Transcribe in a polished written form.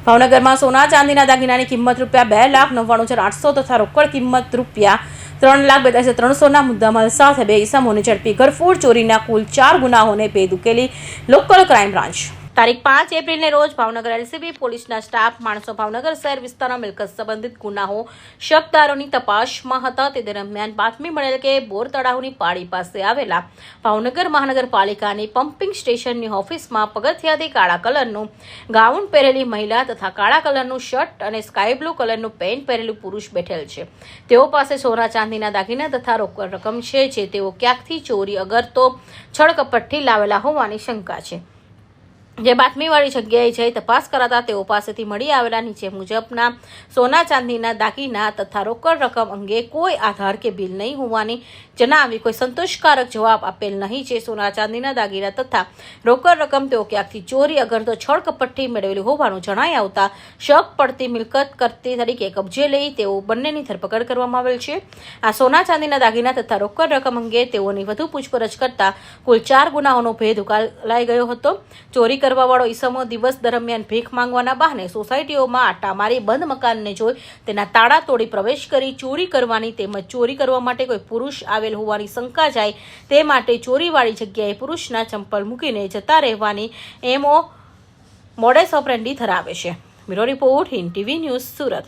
ભાવનગરમાં સોના ચાંદીના દાગીનાની કિંમત ₹2,99,800 તથા રોકડ કિંમત ₹3,42,300ના મુદ્દામાલ સાથે 2 ઇસમોને ઝડપી ઘરફોડ ચોરીના કુલ 4 ગુનાઓને ભેદ ઉકેલી લોકલ ક્રાઇમ બ્રાન્ચ તારીખ 5 એપ્રિલને રોજ ભાવનગર એલસીબી પોલીસના સ્ટાફ માણસો ભાવનગર શહેર વિસ્તારમાં મિલકત સંબંધિત ગુનાઓ શકદારોની તપાસમાં હતા. તે દરમિયાન બાતમી મળેલ કે બોર તળાવની પાળી પાસે આવેલા ભાવનગર મહાનગરપાલિકાની પમ્પિંગ સ્ટેશનની ઓફિસમાં પગથિયાથી કાળા કલરનું ગાઉન પહેરેલી મહિલા તથા કાળા કલરનું શર્ટ અને સ્કાય બ્લુ કલરનું પેન્ટ પહેરેલું પુરુષ બેઠેલ છે. તેઓ પાસે સોના ચાંદીના દાગીના તથા રોકડ રકમ છે, જે તેઓ ક્યાંકથી ચોરી અગરતો છળકપટથી લાવેલા હોવાની શંકા છે. જે બાતમીવાળી જગ્યાએ જઈ તપાસ કરાતા તેઓ પાસેથી મળી આવેલા નીચે મુજબના સોના ચાંદીના દાગીના તથા રોકડ રકમ અંગે કોઈ આધાર કે બિલ નહીં હોવાની જણાવી કોઈ સંતોષકારક જવાબ આપેલ નહીં. જે સોના ચાંદીના દાગીના તથા રોકડ રકમ તેઓ ક્યાંકથી ચોરી અગરતો છળકપટથી મેળવેલી હોવાનું જણાઈ આવતા શક પડતી મિલકત કરતી તરીકે કબજે લઈ તેઓ બંનેની ધરપકડ કરવામાં આવેલ છે. આ સોના ચાંદીના દાગીના તથા રોકડ રકમ અંગે તેઓની વધુ પૂછપરછ કરતા કુલ 4 ગુનાઓનો ભેદ ઉકેલાઈ ગયો હતો. ચોરી કરવાવાળો ઈસમો દિવસ દરમિયાન ભીખ માંગવાના બહાને સોસાયટીઓમાં આટા મારી બંધ મકાનને જોઈ તેના તાળા તોડી પ્રવેશ કરી ચોરી કરવાની તેમજ ચોરી કરવા માટે કોઈ પુરુષ આવેલ હોવાની શંકા જાય તે માટે ચોરીવાળી જગ્યાએ પુરુષના ચંપલ મૂકીને જતા રહેવાની મોડેસ ઓપરેન્ડી ધરાવે છે. Bureau report, Hind TV news, Surat.